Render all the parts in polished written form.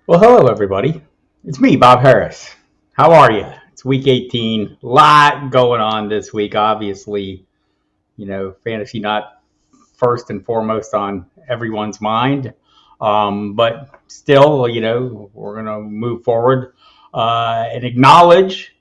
Well, hello, everybody. It's me, Bob Harris. How are you? It's week 18. Lot going on this week. Obviously, fantasy not first and foremost on everyone's mind. But still, we're going to move forward and acknowledge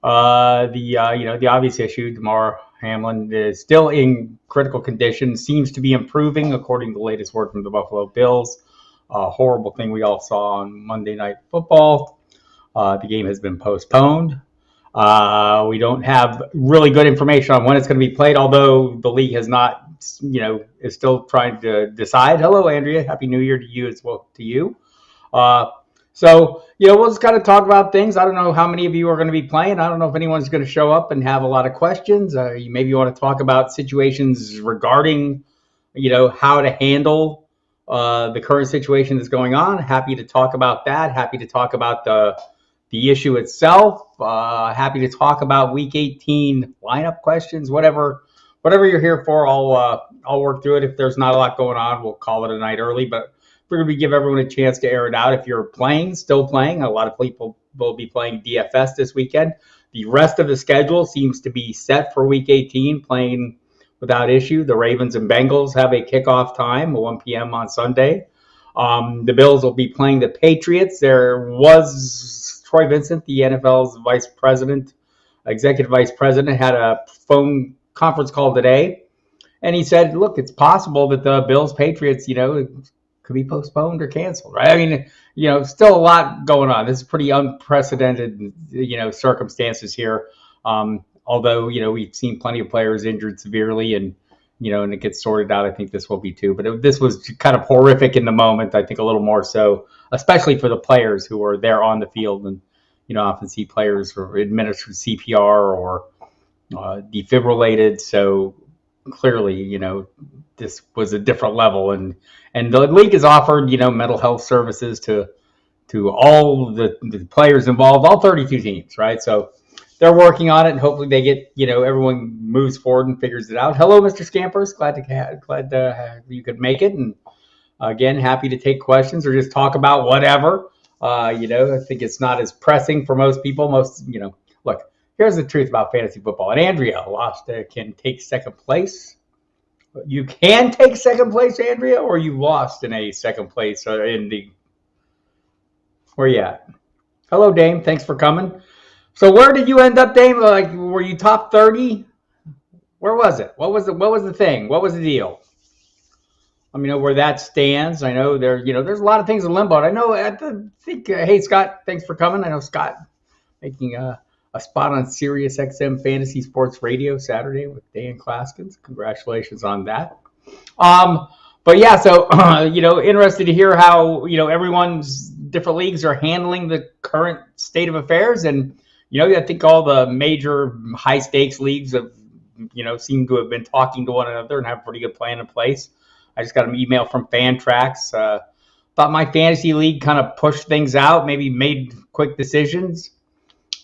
the obvious issue. Damar Hamlin is still in critical condition, seems to be improving according to the latest word from the Buffalo Bills. Horrible thing we all saw on Monday Night Football. The game has been postponed. We don't have really good information on when it's going to be played, although the league has not, is still trying to decide. Hello, Andrea. Happy New Year to you as well. To you. We'll just kind of talk about things. I don't know how many of you are going to be playing. I don't know if anyone's going to show up and have a lot of questions. Maybe you want to talk about situations regarding, how to handle the current situation that's going on. Happy to talk about that. Happy to talk about the issue itself. Happy to talk about Week 18 lineup questions. Whatever you're here for, I'll work through it. If there's not a lot going on, we'll call it a night early. But we're going to give everyone a chance to air it out. If you're still playing, a lot of people will be playing DFS this weekend. The rest of the schedule seems to be set for Week 18, playing without issue. The Ravens and Bengals have a kickoff time, 1 p.m. on Sunday. The Bills will be playing the Patriots. There was Troy Vincent, the NFL's executive vice president, had a phone conference call today, and he said, look, it's possible that the Bills-Patriots, could be postponed or canceled, right? I mean, still a lot going on. This is pretty unprecedented, circumstances here. Although, we've seen plenty of players injured severely and it gets sorted out. I think this will be too. But this was kind of horrific in the moment. I think a little more so, especially for the players who are there on the field and, often see players who administered CPR or defibrillated. So clearly, this was a different level. And the league has offered, mental health services to all the players involved, all 32 teams, right? So they're working on it, and hopefully they get, everyone moves forward and figures it out. Hello, Mr. Scampers. Glad you could make it. And again, happy to take questions or just talk about whatever. I think it's not as pressing for most people. Look, here's the truth about fantasy football. And Andrea can take second place. You can take second place, Andrea, or you lost in a second place where you at? Hello, Dame. Thanks for coming. So where did you end up, Dame? Like, were you top 30? Where was it? What was the thing? What was the deal? Let me know where that stands. I know there's a lot of things in limbo. Hey, Scott, thanks for coming. I know Scott making a spot on Sirius XM Fantasy Sports Radio Saturday with Dan Klaskins. Congratulations on that. But yeah, so, interested to hear how, everyone's different leagues are handling the current state of affairs. And, I think all the major high stakes leagues have, seem to have been talking to one another and have a pretty good plan in place. I just got an email from Fantrax. Thought my fantasy league kind of pushed things out, maybe made quick decisions.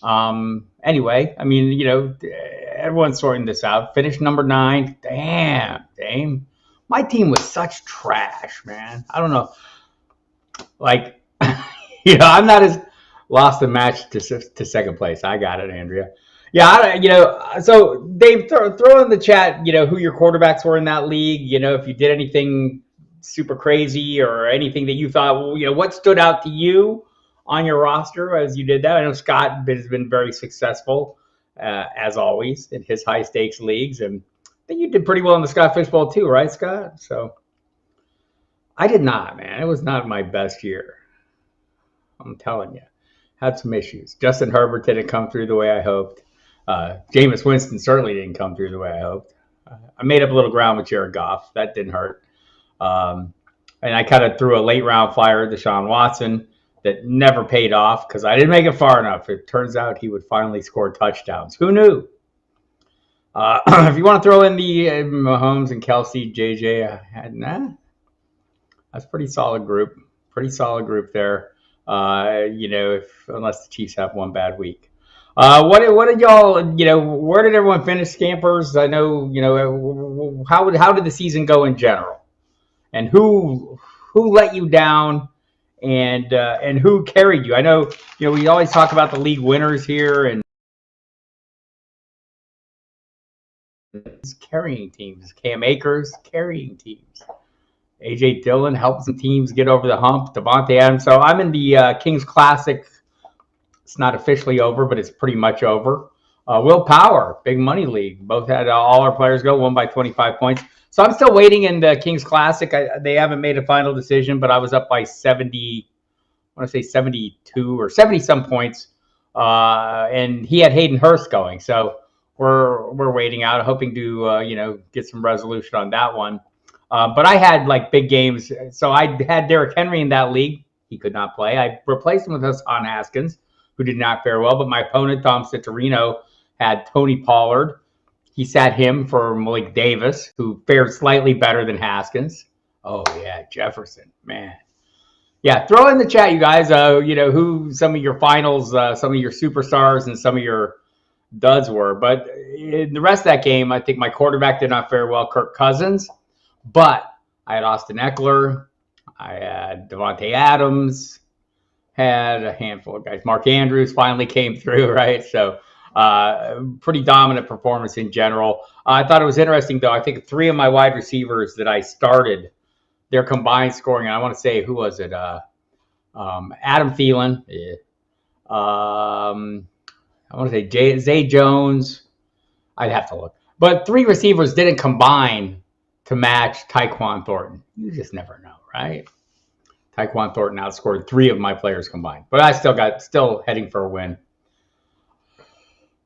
Anyway, I mean, everyone's sorting this out. Finished number 9. Damn. My team was such trash, man. I don't know. Like, I'm not as lost a match to second place. I got it, Andrea. Yeah, so Dave, throw in the chat, who your quarterbacks were in that league. If you did anything super crazy or anything that you thought, what stood out to you on your roster as you did that. I know Scott has been very successful, as always, in his high stakes leagues. And I think you did pretty well in the Scott Fish Bowl too, right, Scott? So I did not, man. It was not my best year. I'm telling you. Had some issues. Justin Herbert didn't come through the way I hoped. Jameis Winston certainly didn't come through the way I hoped. I made up a little ground with Jared Goff. That didn't hurt. And I kind of threw a late round flyer at Deshaun Watson that never paid off because I didn't make it far enough. It turns out he would finally score touchdowns. Who knew? If you want to throw in the Mahomes and Kelsey, JJ, that's a pretty solid group. Pretty solid group there. Unless the Chiefs have one bad week. What did y'all, where did everyone finish, Scampers? I know, how did the season go in general? And who let you down and who carried you? I know we always talk about the league winners here and carrying teams. Cam Akers carrying teams. AJ Dillon helped some teams get over the hump. Devontae Adams. So I'm in the Kings Classic. It's not officially over, but it's pretty much over. Will Power, big money league. Both had all our players go, won by 25 points. So I'm still waiting in the Kings Classic. They haven't made a final decision, but I was up by 70. I want to say 72 or 70 some points, and he had Hayden Hurst going. So we're waiting out, hoping to get some resolution on that one. But I had like big games, so I had Derrick Henry in that league. He could not play. I replaced him with Hassan Haskins, who did not fare well. But my opponent, Tom Citarino, had Tony Pollard. He sat him for Malik Davis, who fared slightly better than Haskins. Oh yeah, Jefferson, man. Yeah, throw in the chat, you guys. Who some of your finals, some of your superstars, and some of your duds were. But in the rest of that game, I think my quarterback did not fare well, Kirk Cousins. But I had Austin Eckler, I had Devontae Adams, had a handful of guys. Mark Andrews finally came through, right? So pretty dominant performance in general. I thought it was interesting, though. I think 3 of my wide receivers that I started, their combined scoring, and I want to say, who was it? Adam Thielen. Yeah. I want to say Zay Jones. I'd have to look. But 3 receivers didn't combine to match Tyquan Thornton. You just never know, right? Tyquan Thornton outscored 3 of my players combined. But I still heading for a win.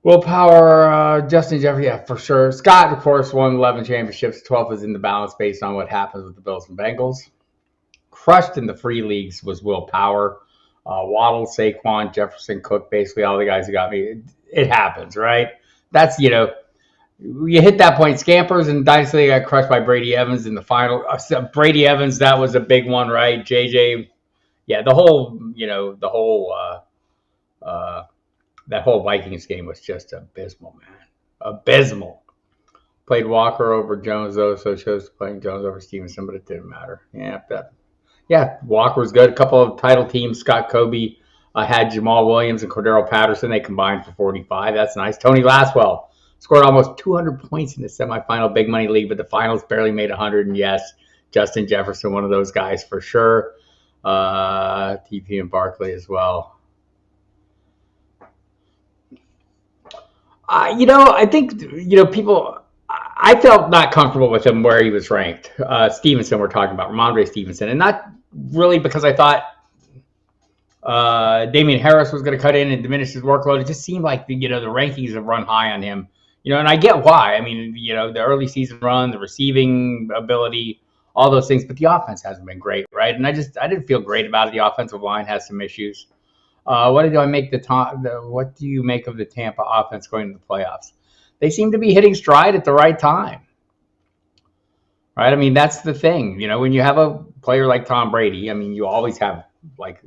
Willpower, Justin Jeffrey, yeah, for sure. Scott, of course, won 11 championships. 12 is in the balance based on what happens with the Bills and Bengals. Crushed in the free leagues was Will Power. Waddle, Saquon, Jefferson, Cook, basically all the guys who got me. It happens, right? That's, you hit that point. Scampers and Dynasty got crushed by Brady Evans in the final. Brady Evans, that was a big one, right? JJ, yeah, that whole Vikings game was just abysmal, man. Abysmal. Played Walker over Jones, though, so chose playing Jones over Stevenson, but it didn't matter. Yeah, Walker was good. A couple of title teams, Scott Kobe had Jamal Williams and Cordero Patterson. They combined for 45. That's nice. Tony Laswell scored almost 200 points in the semifinal big money league, but the finals barely made 100. And yes, Justin Jefferson, one of those guys for sure. TP and Barkley as well. I think, people, I felt not comfortable with him where he was ranked. Stevenson, we're talking about, Ramondre Stevenson. And not really because I thought Damian Harris was going to cut in and diminish his workload. It just seemed like, the rankings have run high on him. And I get why. I mean, the early season run, the receiving ability, all those things. But the offense hasn't been great, right? And I didn't feel great about it. The offensive line has some issues. What do you make of the Tampa offense going to the playoffs? They seem to be hitting stride at the right time, right? I mean, that's the thing. When you have a player like Tom Brady, I mean, you always have like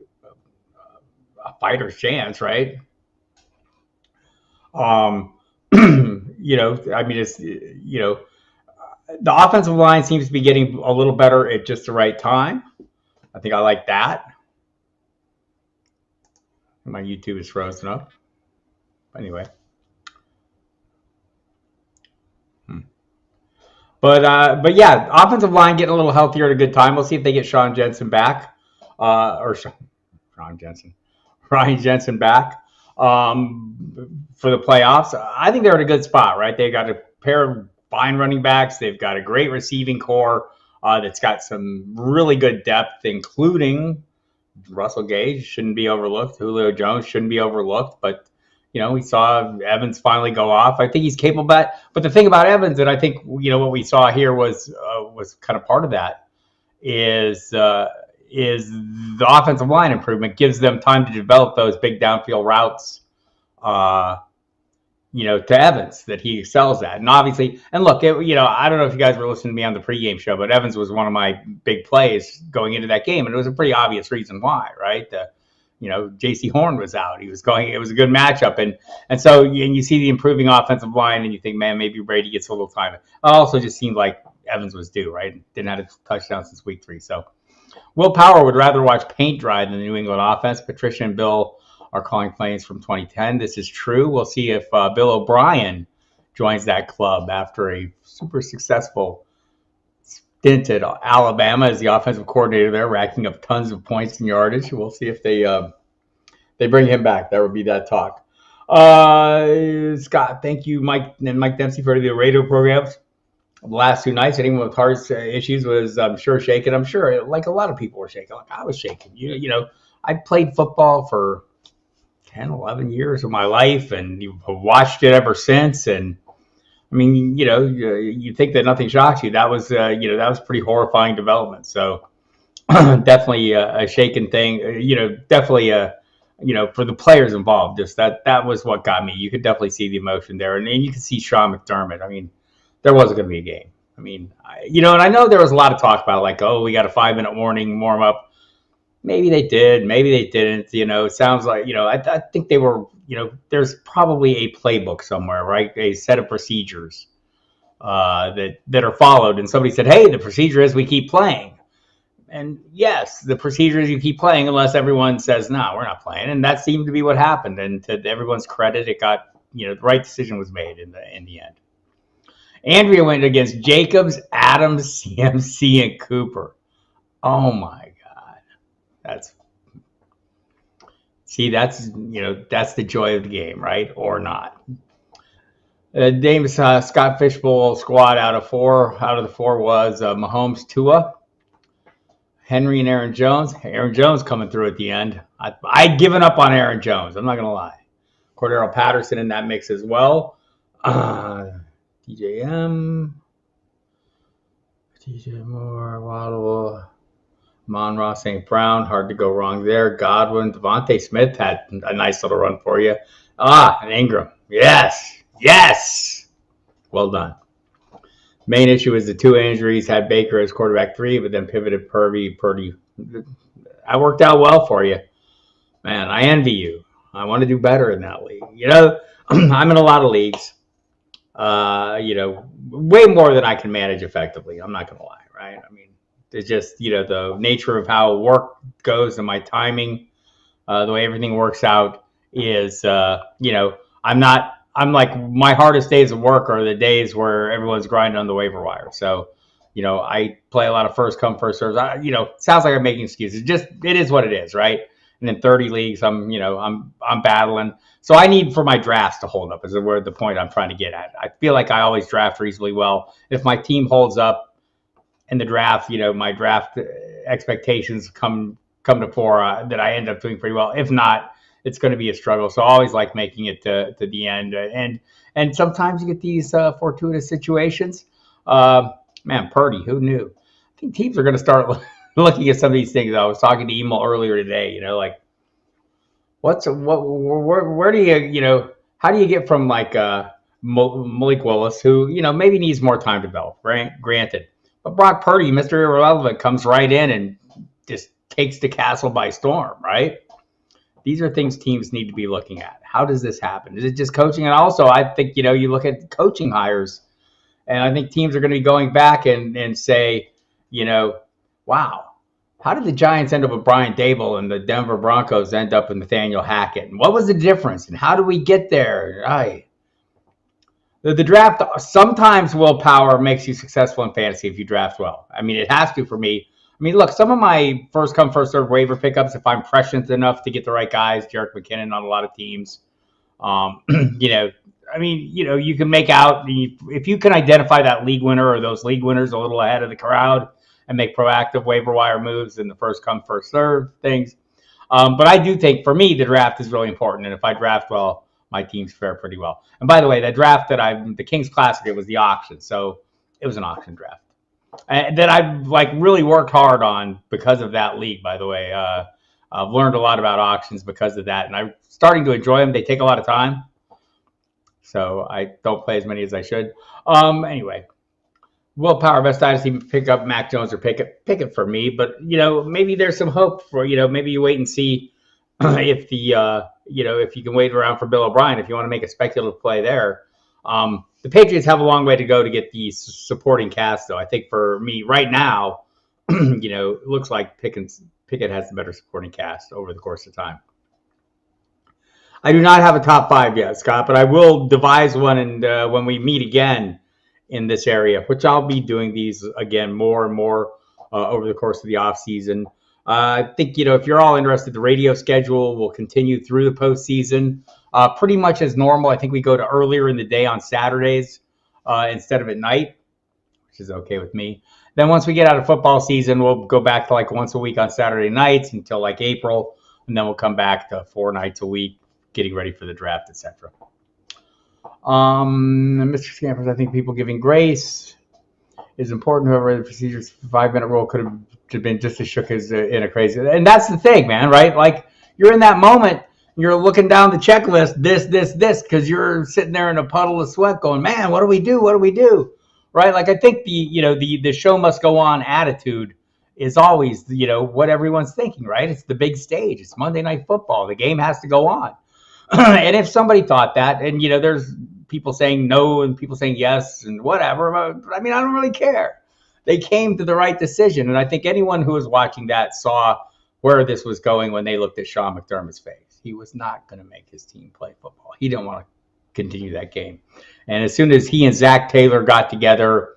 a fighter's chance, right? I mean, it's the offensive line seems to be getting a little better at just the right time. I think I like that. My YouTube is frozen up. Anyway. But yeah, offensive line getting a little healthier at a good time. We'll see if they get Ryan Jensen back for the playoffs. I think they're in a good spot, right? They've got a pair of fine running backs. They've got a great receiving core that's got some really good depth, including Russell Gage shouldn't be overlooked. Julio Jones shouldn't be overlooked. But, we saw Evans finally go off. I think he's capable of that. But the thing about Evans, and I think, what we saw here was kind of part of that, is the offensive line improvement gives them time to develop those big downfield routes, to Evans that he excels at. And obviously, and look, I don't know if you guys were listening to me on the pregame show, but Evans was one of my big plays going into that game. And it was a pretty obvious reason why, right? J.C. Horn was out. It was a good matchup. And so you see the improving offensive line and you think, man, maybe Brady gets a little time. It also just seemed like Evans was due, right? Didn't have a touchdown since week 3. So Will Power would rather watch paint dry than the New England offense. Patricia and Bill are calling plays from 2010. This is true. We'll see if Bill O'Brien joins that club after a super successful stint at Alabama as the offensive coordinator there, racking up tons of points and yardage. We'll see if they bring him back. That would be that talk. Scott, thank you, Mike and Mike Dempsey, for the radio programs. The last 2 nights, anyone with heart issues was, I'm sure, shaking. I'm sure, like a lot of people were shaking. Like I was shaking. You know, I played football for 10, 11 years of my life, and you've watched it ever since. And I mean, you know, you think that nothing shocks you. That was, that was pretty horrifying development. So definitely a shaken thing. Definitely for the players involved, just that was what got me. You could definitely see the emotion there, and then you could see Sean McDermott. I mean, there wasn't going to be a game. I mean, and I know there was a lot of talk about like, oh, we got a 5-minute warning, warm up. Maybe they did, maybe they didn't. It sounds like, I think they were, there's probably a playbook somewhere, right? A set of procedures that are followed. And somebody said, hey, the procedure is we keep playing. And yes, the procedure is you keep playing unless everyone says, no, we're not playing. And that seemed to be what happened. And to everyone's credit, it got, the right decision was made in the end. Andrea went against Jacobs, Adams, CMC, and Cooper. Oh my God. That's the joy of the game, right? Or not. Dame's Scott Fishbowl squad out of the four was Mahomes, Tua, Henry, and Aaron Jones. Aaron Jones coming through at the end. I'd given up on Aaron Jones. I'm not going to lie. Cordero Patterson in that mix as well. DJM, DJ Moore, Waddle, Monroe, St. Brown, hard to go wrong there. Godwin, Devontae Smith had a nice little run for you. And Ingram, yes, well done. Main issue is the 2 injuries. Had Baker as quarterback 3, but then pivoted Purdy. I worked out well for you, man. I envy you. I want to do better in that league. I'm in a lot of leagues. Way more than I can manage effectively. I'm not going to lie, right? I mean, it's just, the nature of how work goes and my timing, the way everything works out is, I'm like, my hardest days of work are the days where everyone's grinding on the waiver wire. So, I play a lot of first come, first serves. Sounds like I'm making excuses. It is what it is, right? And in 30 leagues, I'm battling. So I need for my drafts to hold up is where the point I'm trying to get at. I feel like I always draft reasonably well. If my team holds up in the draft, my draft expectations come to fore, that I end up doing pretty well. If not, it's going to be a struggle. So I always like making it to the end. And sometimes you get these fortuitous situations. Man, Purdy, who knew? I think teams are going to start looking at some of these things. I was talking to Emil earlier today, like, where do you, how do you get from like Malik Willis, who, maybe needs more time to develop, right? Granted. But Brock Purdy, Mr. Irrelevant, comes right in and just takes the castle by storm, right? These are things teams need to be looking at. How does this happen? Is it just coaching? And also, I think, you look at coaching hires, and I think teams are going to be going back and say, wow, how did the Giants end up with Brian Dable and the Denver Broncos end up with Nathaniel Hackett? And what was the difference? And how do we get there? The draft, sometimes willpower makes you successful in fantasy if you draft well. I mean, it has to for me. I mean, look, some of my first come, first serve waiver pickups, if I'm prescient enough to get the right guys, Jerick McKinnon on a lot of teams, you can make out, if you can identify that league winner or those league winners a little ahead of the crowd and make proactive waiver wire moves in the first come, first serve things. But I do think, for me, the draft is really important. And if I draft well, my teams fare pretty well. And by the way, that draft the Kings Classic, it was the auction. So it was an auction draft. And that I've really worked hard on because of that league, by the way. I've learned a lot about auctions because of that. And I'm starting to enjoy them. They take a lot of time. So I don't play as many as I should. Anyway. Willpower, best dynasty, pick up Mac Jones or pick it for me. But, maybe there's some hope for, maybe you wait and see if if you can wait around for Bill O'Brien, if you want to make a speculative play there. The Patriots have a long way to go to get the supporting cast, though. I think for me right now, It looks like Pickett has the better supporting cast over the course of time. I do not have a top five yet, Scott, but I will devise one, and when we meet again in this area, which I'll be doing these again more and more over the course of the off season. I think if you're all interested, the radio schedule will continue through the postseason, pretty much as normal. I think we go to earlier in the day on Saturdays instead of at night, which is okay with me. Then once we get out of football season, we'll go back to like once a week on Saturday nights until like April, and then we'll come back to 4 nights a week, getting ready for the draft, etc. Mr. Scampers, I think people giving grace is important. Whoever the procedures 5-minute rule could have been just as shook as in a crazy. And that's the thing, man, right? Like you're in that moment, you're looking down the checklist, this, because you're sitting there in a puddle of sweat going, man, what do we do? What do we do? Right? Like I think the show must go on attitude is always, what everyone's thinking, right? It's the big stage. It's Monday Night Football. The game has to go on. And if somebody thought that, and there's people saying no and people saying yes and whatever, but I mean, I don't really care. They came to the right decision, and I think anyone who was watching that saw where this was going when they looked at Sean McDermott's face. He was not going to make his team play football. He didn't want to continue that game. And as soon as he and Zach Taylor got together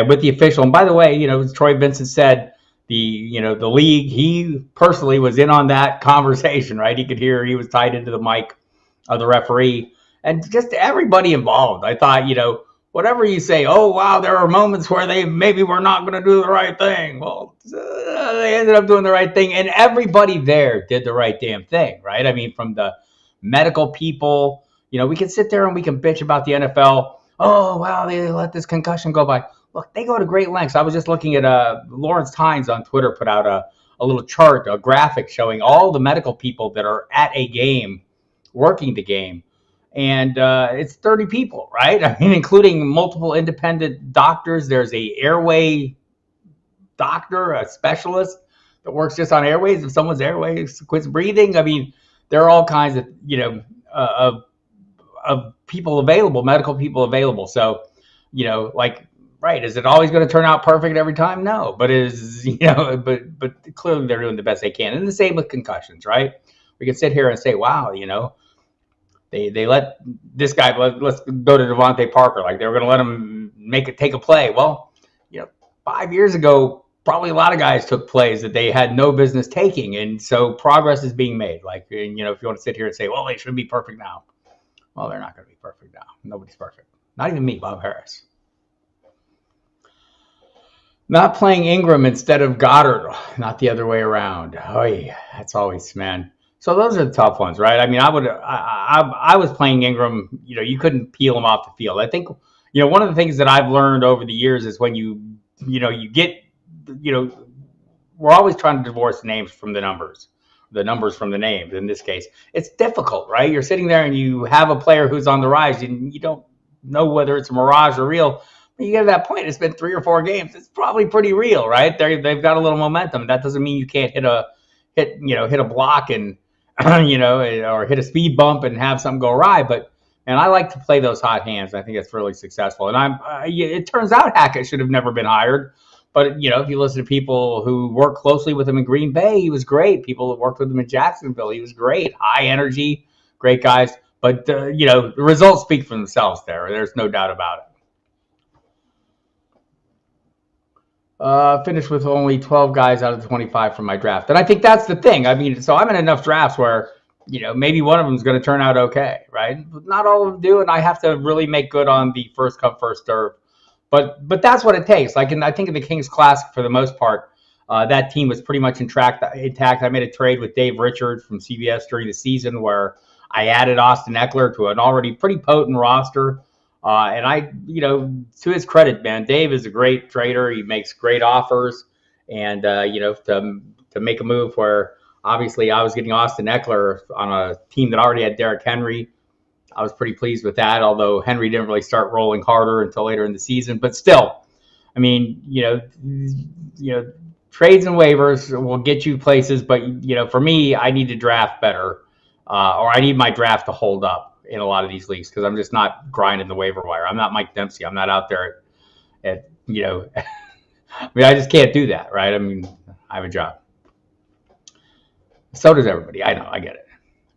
with the official, and by the way, as Troy Vincent said, the league, he personally was in on that conversation, right? He could hear, he was tied into the mic of the referee, and just everybody involved. I thought, whatever you say, oh, wow, there are moments where they maybe were not going to do the right thing. Well, they ended up doing the right thing, and everybody there did the right damn thing, right? I mean, from the medical people, we can sit there and we can bitch about the NFL. Oh, wow, they let this concussion go by. Look, they go to great lengths. I was just looking at Lawrence Tynes on Twitter put out a little chart, a graphic showing all the medical people that are at a game, working the game. And it's 30 people, right? I mean, including multiple independent doctors. There's a airway doctor, a specialist that works just on airways. If someone's airways quits breathing, I mean, there are all kinds of, of people available, medical people available. So, right, is it always going to turn out perfect every time? No, but but clearly they're doing the best they can. And the same with concussions, right? We can sit here and say, wow, they let this guy, let's go to Devontae Parker, like they were going to let him take a play. Well, 5 years ago, probably a lot of guys took plays that they had no business taking. And so progress is being made. Like, if you want to sit here and say, well, they should be perfect now. Well, they're not going to be perfect now. Nobody's perfect. Not even me, Bob Harris. Not playing Ingram instead of Goddard, not the other way around. Oh, yeah, that's always, man. So those are the tough ones, right? I mean, I was playing Ingram. You couldn't peel him off the field. I think, one of the things that I've learned over the years is when you get, we're always trying to divorce the names from the numbers from the names. In this case, it's difficult, right? You're sitting there and you have a player who's on the rise, and you don't know whether it's a mirage or real. When you get to that point, it's been 3 or 4 games. It's probably pretty real, right? They've got a little momentum. That doesn't mean you can't hit a block and or hit a speed bump and have something go awry. And I like to play those hot hands. I think it's really successful. And it turns out Hackett should have never been hired. But, if you listen to people who work closely with him in Green Bay, he was great. People that worked with him in Jacksonville, he was great. High energy, great guys. But, the results speak for themselves there. There's no doubt about it. Finished with only 12 guys out of 25 from my draft. And I think that's the thing. I mean, so I'm in enough drafts where, maybe one of them is going to turn out okay, right? But not all of them do, and I have to really make good on the first come, first serve. But that's what it takes. Like, I think in the Kings Classic, for the most part, that team was pretty much intact. I made a trade with Dave Richards from CBS during the season where I added Austin Eckler to an already pretty potent roster. And to his credit, man, Dave is a great trader. He makes great offers. And, to make a move where obviously I was getting Austin Eckler on a team that already had Derrick Henry, I was pretty pleased with that, although Henry didn't really start rolling harder until later in the season. But still, I mean, trades and waivers will get you places. But, for me, I need to draft better, or I need my draft to hold up in a lot of these leagues because I'm just not grinding the waiver wire. I'm not Mike Dempsey. I'm not out there at I mean, I just can't do that, right? I mean, I have a job. So does everybody. I know, I get it.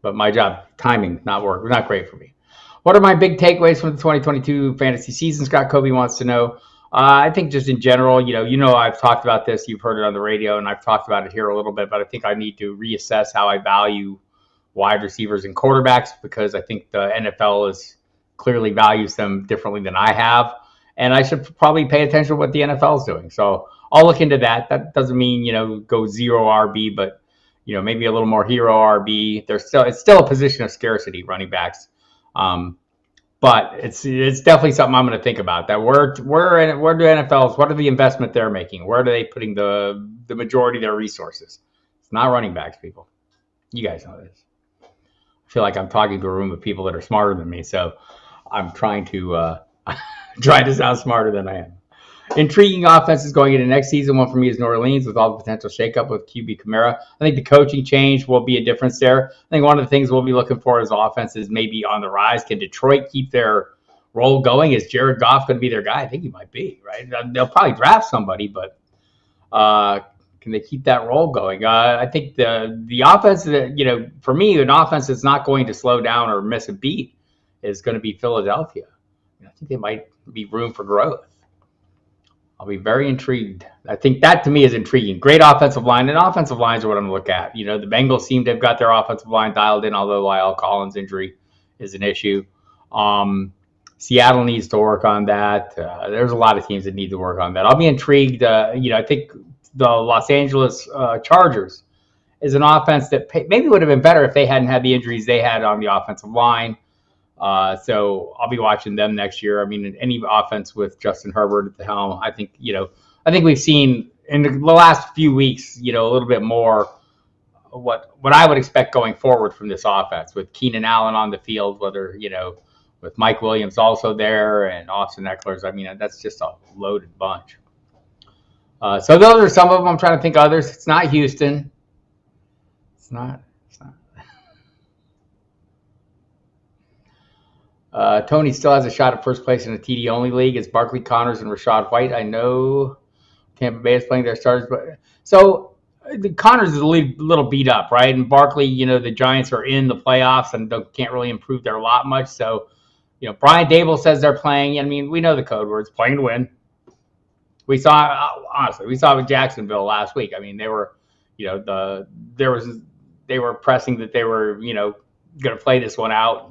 But my job timing not great for me. What are my big takeaways from the 2022 fantasy season? Scott Kobe wants to know. I think just in general, I've talked about this. You've heard it on the radio, and I've talked about it here a little bit. But I think I need to reassess how I value wide receivers and quarterbacks because I think the NFL is clearly values them differently than I have, and I should probably pay attention to what the NFL is doing. So I'll look into that. That doesn't mean go zero RB, but maybe a little more hero RB. It's still a position of scarcity, running backs. But it's definitely something I'm going to think about. That where do NFLs? What are the investment they're making? Where are they putting the majority of their resources? It's not running backs, people. You guys know this. I feel like I'm talking to a room of people that are smarter than me, so I'm trying to sound smarter than I am. Intriguing offenses going into next season. One for me is New Orleans with all the potential shakeup with QB Kamara. I think the coaching change will be a difference there. I think one of the things we'll be looking for is offenses maybe on the rise. Can Detroit keep their role going? Is Jared Goff going to be their guy? I think he might be, right? They'll probably draft somebody, but can they keep that role going? I think the offense that, for me, an offense that's not going to slow down or miss a beat is going to be Philadelphia. I think they might be room for growth. I'll be very intrigued. I think that to me is intriguing. Great offensive line, and offensive lines are what I'm going to look at. The Bengals seem to have got their offensive line dialed in, although Lyle Collins' injury is an issue. Seattle needs to work on that. There's a lot of teams that need to work on that. I'll be intrigued. I think the Los Angeles Chargers is an offense that maybe would have been better if they hadn't had the injuries they had on the offensive line. So I'll be watching them next year. I mean, any offense with Justin Herbert at the helm, I think we've seen in the last few weeks, a little bit more what I would expect going forward from this offense with Keenan Allen on the field, whether, with Mike Williams also there and Austin Eckler's. I mean, that's just a loaded bunch. So those are some of them. I'm trying to think of others. It's not Houston. It's not. Tony still has a shot at first place in a TD only league. It's Barkley, Connors, and Rashad White. I know Tampa Bay is playing their starters, but so the Connors is a little beat up, right? And Barkley, the Giants are in the playoffs and can't really improve their lot much. So, Brian Dable says they're playing. I mean, we know the code words: playing to win. We saw with Jacksonville last week. I mean, they were, they were pressing that they were, going to play this one out.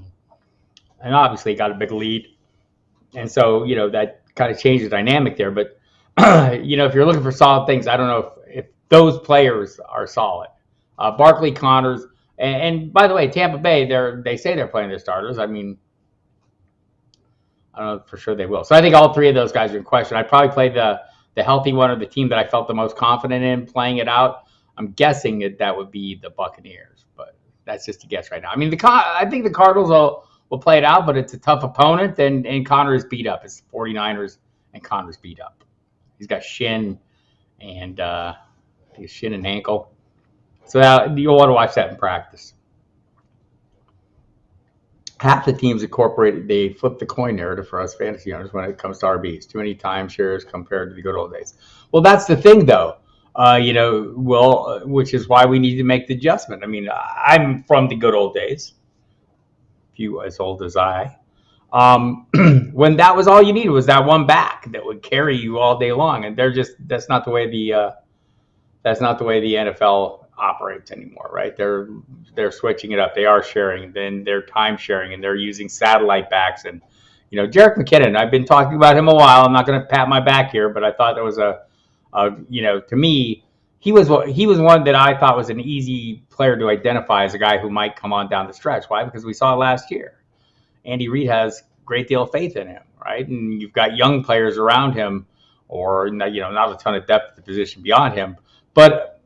And obviously got a big lead. And so, that kind of changed the dynamic there. But, if you're looking for solid things, I don't know if those players are solid. Barkley, Connors, and by the way, Tampa Bay, they say they're playing their starters. I mean, I don't know for sure they will. So I think all three of those guys are in question. I'd probably play the healthy one or the team that I felt the most confident in playing it out. I'm guessing that would be the Buccaneers, but that's just a guess right now. I mean, I think the Cardinals will play it out, but it's a tough opponent, and Connor is beat up. It's the 49ers, and Connor's beat up. He's got shin and ankle. So you'll want to watch that in practice. Half the teams they flip the coin narrative for us fantasy owners when it comes to RBs. Too many timeshares compared to the good old days. Well, that's the thing, though. Which is why we need to make the adjustment. I mean, I'm from the good old days. You as old as I, when that was all you needed was that one back that would carry you all day long, and that's not the way the NFL operates anymore, right? They're switching it up. They are sharing, then they're time sharing, and they're using satellite backs. And Jerick McKinnon, I've been talking about him a while. I'm not going to pat my back here, but I thought that was to me. He was one that I thought was an easy player to identify as a guy who might come on down the stretch. Why? Because we saw it last year. Andy Reid has a great deal of faith in him, right? And you've got young players around him, or not a ton of depth at the position beyond him, but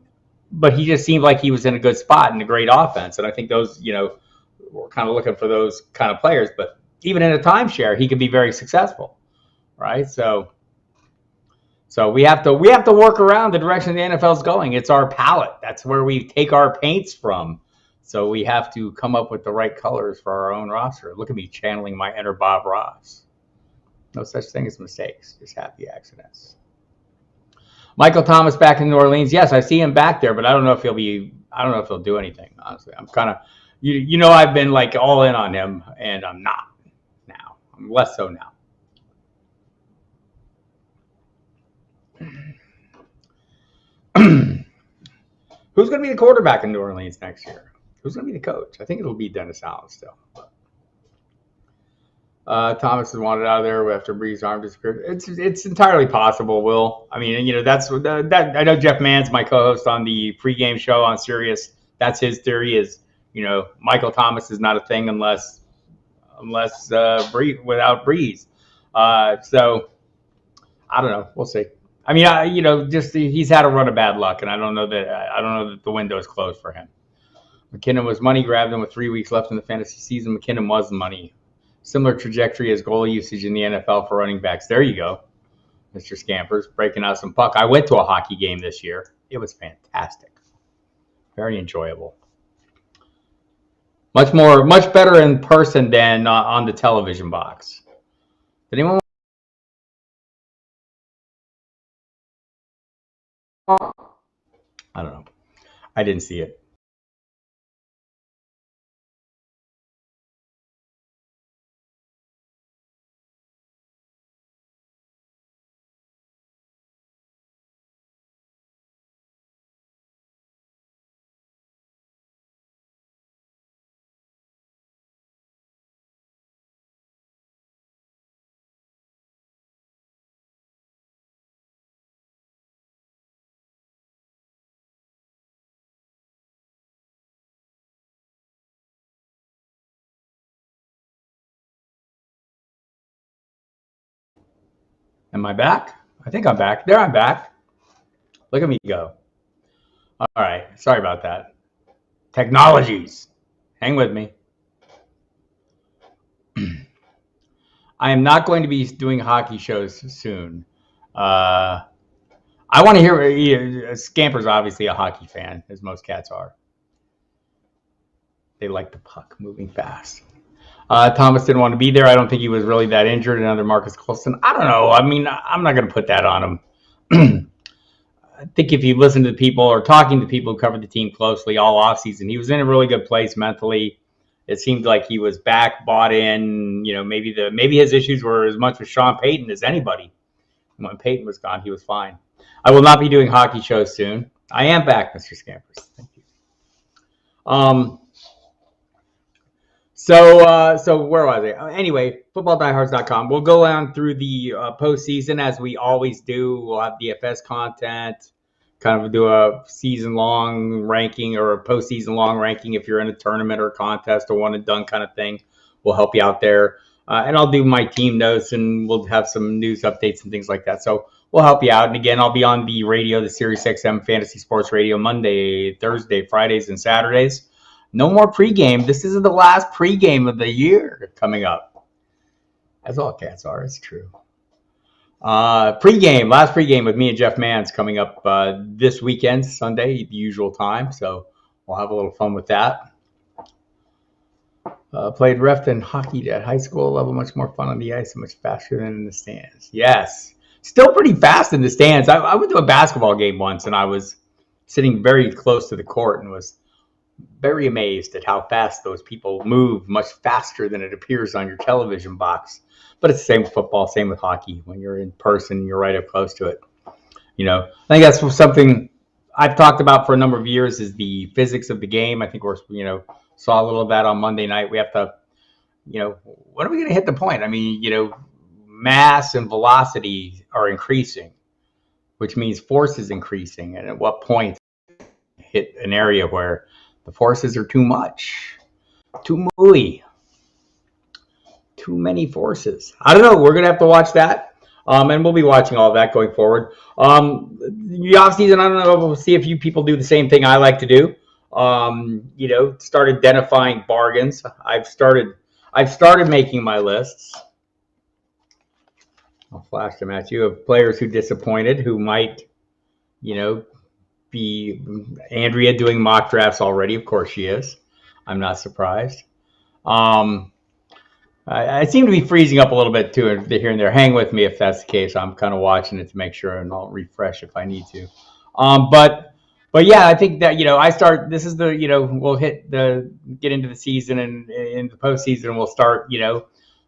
he just seemed like he was in a good spot in a great offense. And I think those, we're kind of looking for those kind of players. But even in a timeshare, he could be very successful, right? So we have to work around the direction the NFL is going. It's our palette. That's where we take our paints from. So we have to come up with the right colors for our own roster. Look at me channeling my inner Bob Ross. No such thing as mistakes, just happy accidents. Michael Thomas back in New Orleans. Yes, I see him back there, but I don't know if he'll be. I don't know if he'll do anything. Honestly, I'm kind of, I've been like all in on him, and I'm not now. I'm less so now. Who's going to be the quarterback in New Orleans next year? Who's going to be the coach? I think it'll be Dennis Allen still. Thomas is wanted out of there after Brees' arm disappeared. It's entirely possible, Will. I mean, that's that. I know Jeff Mann's my co-host on the pregame show on Sirius. That's his theory. Is Michael Thomas is not a thing unless without Brees. So I don't know. We'll see. I mean, just he's had a run of bad luck, and I don't know that the window is closed for him. McKinnon was money grabbed, and with 3 weeks left in the fantasy season, McKinnon was money. Similar trajectory as goal usage in the NFL for running backs. There you go, Mr. Scampers, breaking out some puck. I went to a hockey game this year. It was fantastic. Very enjoyable. Much better in person than on the television box. Did anyone? I don't know. I didn't see it. Am I back? I think I'm back. There, I'm back. Look at me go. All right. Sorry about that. Technologies. Hang with me. I am not going to be doing hockey shows soon. I want to hear. Scamper's obviously a hockey fan, as most cats are. They like the puck moving fast. Thomas didn't want to be there. I don't think he was really that injured. Another Marcus Colston. I don't know. I mean, I'm not going to put that on him. I think if you listen to people or talking to people who covered the team closely all offseason, he was in a really good place mentally. It seemed like he was back, bought in. Maybe his issues were as much with Sean Payton as anybody. When Payton was gone, he was fine. I will not be doing hockey shows soon. I am back, Mr. Scampers. Thank you. So where was I? Anyway, footballdiehards.com. We'll go on through the postseason as we always do. We'll have DFS content, kind of do a season-long ranking or a postseason-long ranking if you're in a tournament or a contest or one and done kind of thing. We'll help you out there. And I'll do my team notes, and we'll have some news updates and things like that. So we'll help you out. And again, I'll be on the radio, the Sirius XM Fantasy Sports Radio, Monday, Thursday, Fridays, and Saturdays. No more pregame. This is the last pregame of the year coming up. As all cats are, it's true. Last pregame with me and Jeff Mann's coming up this weekend, Sunday, the usual time. So we'll have a little fun with that. Played ref and hockey at high school level, much more fun on the ice and much faster than in the stands. Yes, still pretty fast in the stands. I went to a basketball game once, and I was sitting very close to the court and was very amazed at how fast those people move, much faster than it appears on your television box. But it's the same with football, same with hockey. When you're in person, you're right up close to it. I think that's something I've talked about for a number of years is the physics of the game. I think we're, saw a little of that on Monday night. We have to, when are we going to hit the point? I mean, mass and velocity are increasing, which means force is increasing. And at what point hit an area where the forces are too much, too mooey, too many forces? I don't know. We're going to have to watch that. And we'll be watching all of that going forward. The offseason, I don't know. We'll see if you people do the same thing I like to do. Start identifying bargains. I've started making my lists. I'll flash them at you of players who disappointed, who might, be Andrea doing mock drafts already. Of course she is. I'm not surprised. I seem to be freezing up a little bit too here and there. Hang with me if that's the case. I'm kind of watching it to make sure, and I'll refresh if I need to. But yeah, I think that I start. This is the we'll get into the season and in the postseason we'll start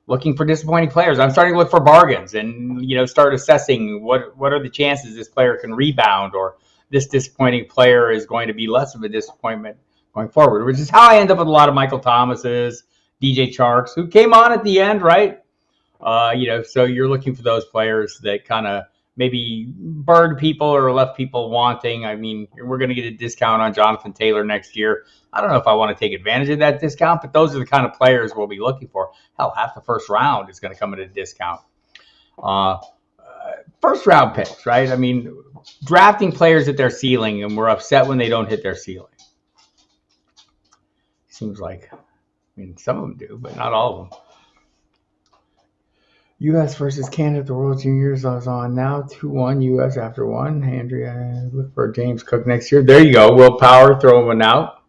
looking for disappointing players. I'm starting to look for bargains and start assessing what are the chances this player can rebound or this disappointing player is going to be less of a disappointment going forward, which is how I end up with a lot of Michael Thomas's, DJ Charks, who came on at the end, right? So you're looking for those players that kind of maybe burned people or left people wanting. I mean, we're going to get a discount on Jonathan Taylor next year. I don't know if I want to take advantage of that discount, but those are the kind of players we'll be looking for. Hell, half the first round is going to come at a discount. First round picks, right? I mean, drafting players at their ceiling, and we're upset when they don't hit their ceiling. Seems like, some of them do, but not all of them. U.S. versus Canada at the World Juniors is on now. 2-1 U.S. after one. Andrea, look for James Cook next year. There you go. Will Power throwing one out.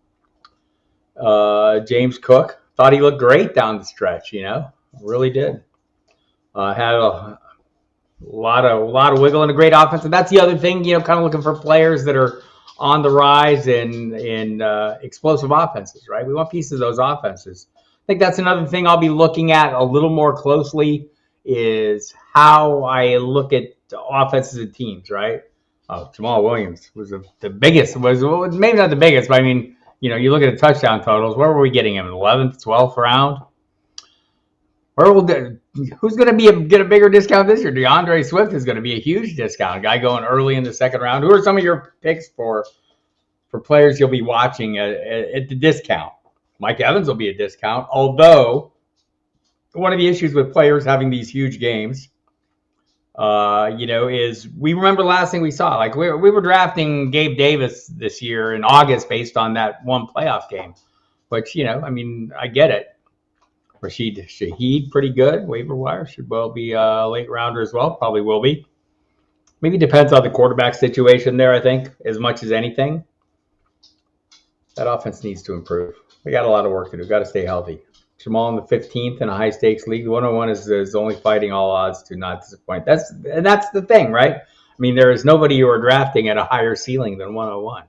James Cook. Thought he looked great down the stretch, Really did. Had a lot of wiggle and a great offense. And that's the other thing, kind of looking for players that are on the rise in explosive offenses, right? We want pieces of those offenses. I think that's another thing I'll be looking at a little more closely is how I look at offenses and teams, right? Jamal Williams was the biggest, was maybe not the biggest, but you look at the touchdown totals. Where were we getting him? 11th, 12th round? Who's going to get a bigger discount this year? DeAndre Swift is going to be a huge discount. A guy going early in the second round. Who are some of your picks for players you'll be watching at the discount? Mike Evans will be a discount, although one of the issues with players having these huge games, is we remember the last thing we saw. Like we were drafting Gabe Davis this year in August based on that one playoff game, which, I get it. Rashid Shaheed, pretty good. Waiver wire should well be a late rounder as well. Probably will be. Maybe depends on the quarterback situation there, I think, as much as anything. That offense needs to improve. We got a lot of work to do. Got to stay healthy. Jamal in the 15th in a high-stakes league. 101 is only fighting all odds to not disappoint. That's the thing, right? There is nobody you are drafting at a higher ceiling than 101.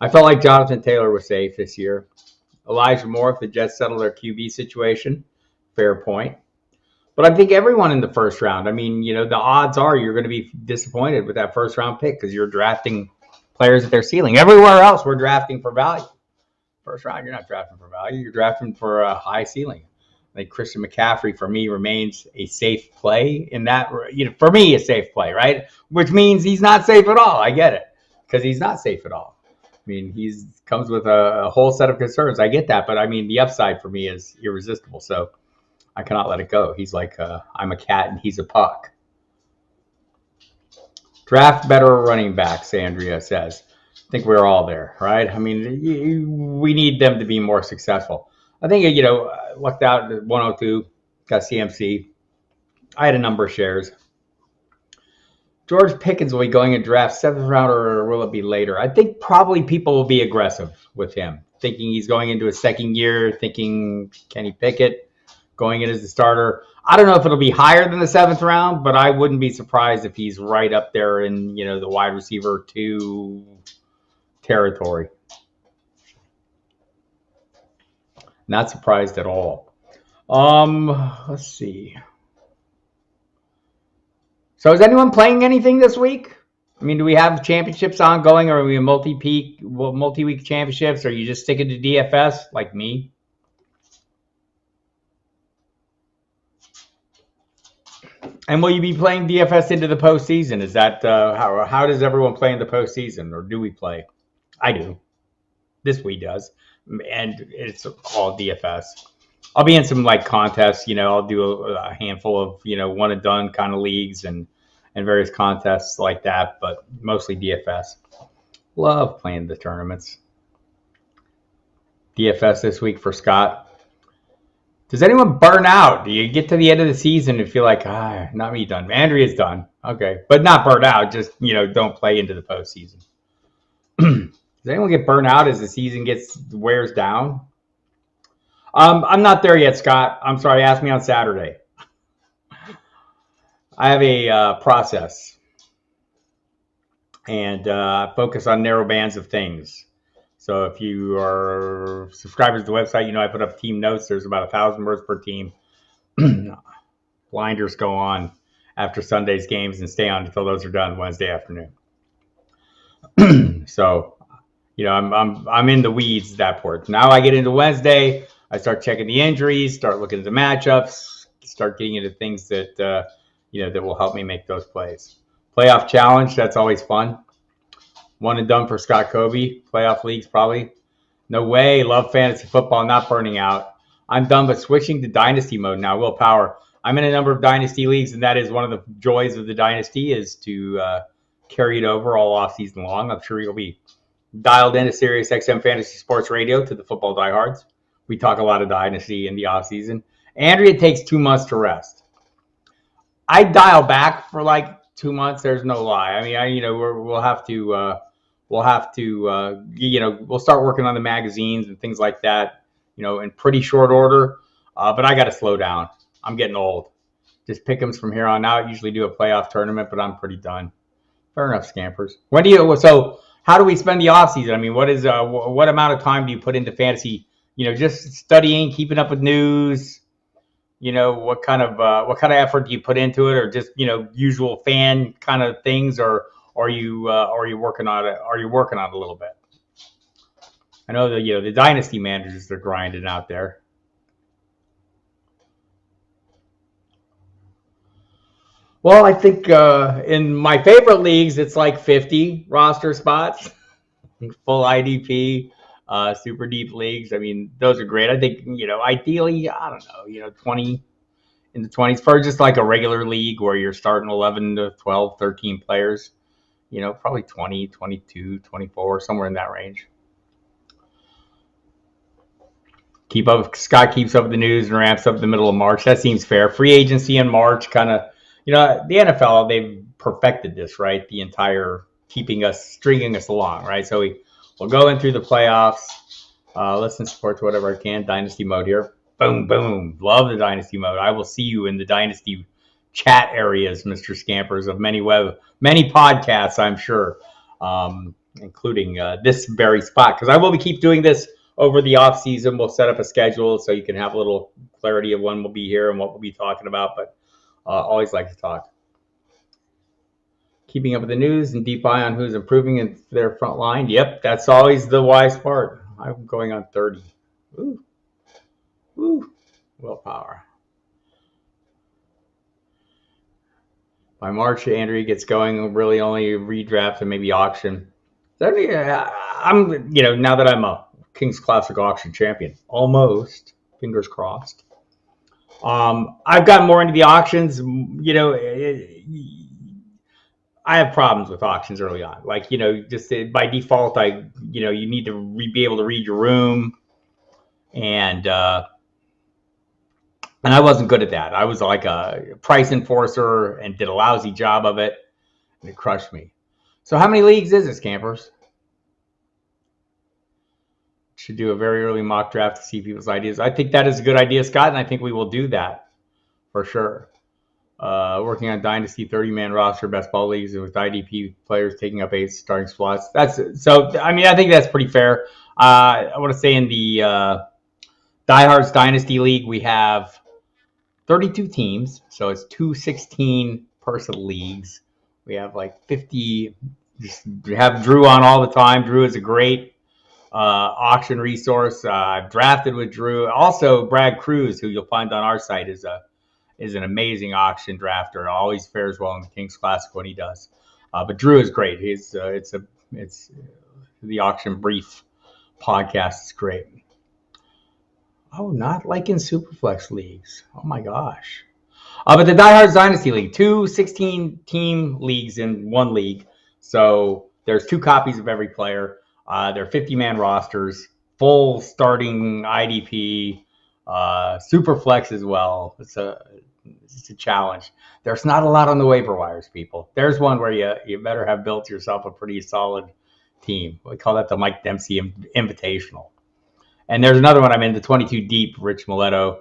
I felt like Jonathan Taylor was safe this year. Elijah Moore, if the Jets settle their QB situation, fair point. But I think everyone in the first round, the odds are you're going to be disappointed with that first round pick because you're drafting players at their ceiling. Everywhere else, we're drafting for value. First round, you're not drafting for value. You're drafting for a high ceiling. I think Christian McCaffrey, for me, remains a safe play in that, for me, a safe play, right? Which means he's not safe at all. I get it, because he's not safe at all. He comes with a whole set of concerns. I get that, but the upside for me is irresistible. So I cannot let it go. He's like, I'm a cat and he's a puck. Draft better running backs, Andrea says. I think we're all there, right? We need them to be more successful. I think, lucked out at 102, got CMC. I had a number of shares. George Pickens will be going in draft 7th round, or will it be later? I think probably people will be aggressive with him, thinking he's going into his second year, thinking Kenny Pickett going in as the starter. I don't know if it'll be higher than the 7th round, but I wouldn't be surprised if he's right up there in, the wide receiver 2 territory. Not surprised at all. Let's see. So is anyone playing anything this week? Do we have championships ongoing, or are we in multi-week championships, or are you just sticking to DFS like me? And will you be playing DFS into the postseason? Is that how does everyone play in the postseason, or do we play? I do. This week does, and it's all DFS. I'll be in some contests, I'll do a handful of, one and done kind of leagues and various contests like that, but mostly DFS. Love playing the tournaments. DFS this week for Scott. Does anyone burn out? Do you get to the end of the season and feel like, not me done? Andrea's done. Okay. But not burn out, just, don't play into the postseason. Does anyone get burnt out as the season wears down? I'm not there yet, Scott. I'm sorry. Ask me on Saturday. I have a process and focus on narrow bands of things. So if you are subscribers to the website, I put up team notes. There's about 1,000 words per team. Blinders go on after Sunday's games and stay on until those are done Wednesday afternoon. So, I'm in the weeds at that point. Now I get into Wednesday. I start checking the injuries, start looking at the matchups, start getting into things that that will help me make those plays. Playoff challenge, that's always fun. One and done for Scott Kobe. Playoff leagues probably. No way. Love fantasy football, not burning out. I'm done, but switching to dynasty mode now. Willpower. I'm in a number of dynasty leagues, and that is one of the joys of the dynasty is to carry it over all off season long. I'm sure you'll be dialed into Sirius XM Fantasy Sports Radio to the football diehards. We talk a lot of dynasty in the off season. Andrea takes 2 months to rest. I dial back for like 2 months. There's no lie. I mean, we'll have to we'll start working on the magazines and things like that, in pretty short order. But I got to slow down. I'm getting old. Just pick'ems from here on out. Usually do a playoff tournament, but I'm pretty done. Fair enough, Scampers. So how do we spend the off season? I mean, what amount of time do you put into fantasy? Just studying, keeping up with news. What kind of effort do you put into it, or just usual fan kind of things, or are you working on it? Are you working on it a little bit? I know that the dynasty managers, they're grinding out there. Well, I think in my favorite leagues, it's like 50 roster spots, full IDP, super deep leagues. I mean, those are great. I think, ideally, I don't know, 20 in the 20s for just like a regular league where you're starting 11 to 12, 13 players, probably 20, 22, 24, somewhere in that range. Scott keeps up with the news and ramps up the middle of March. That seems fair. Free agency in March kind of, the NFL, they've perfected this, right? The entire stringing us along, right? So we'll go in through the playoffs, listen, support to whatever I can. Dynasty mode here. Boom, boom. Love the dynasty mode. I will see you in the dynasty chat areas, Mr. Scampers, of many podcasts, I'm sure, including this very spot, because I will keep doing this over the off season. We'll set up a schedule so you can have a little clarity of when we'll be here and what we'll be talking about, but always like to talk. Keeping up with the news and deep eye on who's improving in their front line. Yep, that's always the wise part. I'm going on 30. Ooh. Willpower. By March, Andrea gets going. Really only redraft and maybe auction. I'm, now that I'm a King's Classic auction champion, almost, fingers crossed. I've gotten more into the auctions. I have problems with auctions early on. Like, just by default, you need to be able to read your room, and I wasn't good at that. I was like a price enforcer and did a lousy job of it, and it crushed me. So how many leagues is this, Campers? Should do a very early mock draft to see people's ideas. I think that is a good idea, Scott, and I think we will do that for sure. Working on Dynasty 30-man roster best ball leagues with IDP players taking up 8 starting slots. I think that's pretty fair. I want to say in the Diehards Dynasty League, we have 32 teams, so it's 2 16-person leagues. We have like 50. We have Drew on all the time. Drew is a great auction resource. I've drafted with Drew. Also, Brad Cruz, who you'll find on our site, is an amazing auction drafter. Always fares well in the King's Classic when he does. But Drew is great. It's the Auction Brief podcast is great. Oh, not like in Superflex leagues. Oh my gosh. But the Diehards Dynasty League, 2 16-team leagues in one league. So there's 2 copies of every player. They're 50-man rosters, full starting IDP, Superflex as well. It's a challenge. There's not a lot on the waiver wires, people. There's one where you better have built yourself a pretty solid team. We call that the Mike Dempsey Invitational. And there's another one I'm in, the 22 Deep, Rich Mileto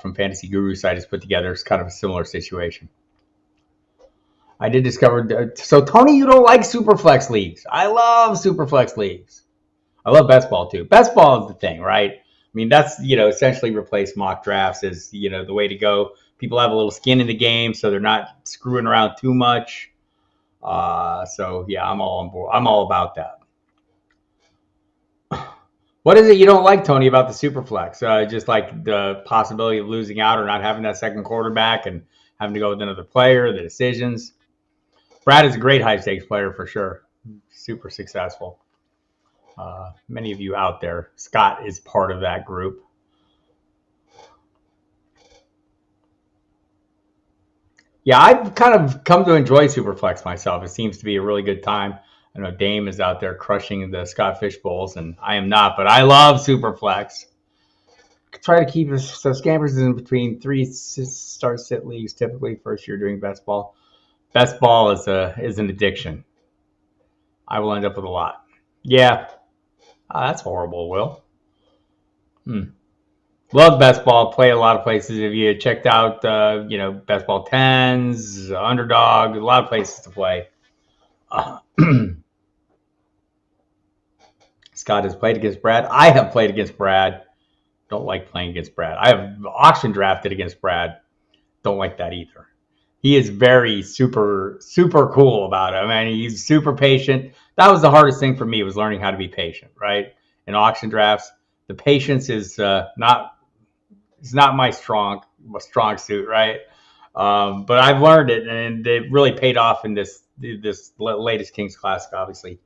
from Fantasy Guru site has put together. It's kind of a similar situation. I did discover. So, Tony, you don't like Superflex leagues. I love Superflex leagues. I love best ball too. Best ball is the thing, right? I mean, that's, essentially replaced mock drafts as, the way to go. People have a little skin in the game, so they're not screwing around too much. So yeah, I'm all on board. I'm all about that. What is it you don't like, Tony, about the Superflex? Just like the possibility of losing out or not having that second quarterback and having to go with another player, the decisions. Brad is a great high stakes player for sure. Super successful. Many of you out there, Scott is part of that group. Yeah, I've kind of come to enjoy Superflex myself. It seems to be a really good time. I know Dame is out there crushing the Scott Fish Bowls, and I am not, but I love Superflex. Try to keep so scammers in between 3-star sit leagues, typically first year doing best ball. Best ball is an addiction. I will end up with a lot. Yeah. That's horrible, Will. Love best ball. Play a lot of places. If you checked out, best ball 10s, underdog, a lot of places to play. Scott has played against Brad. I have played against Brad. Don't like playing against Brad. I have auction drafted against Brad. Don't like that either. He is very super, super cool about it. I mean, he's super patient. That was the hardest thing for me, was learning how to be patient, right? In auction drafts, the patience is not my strong suit, right? But I've learned it, and it really paid off in this latest Kings Classic, obviously.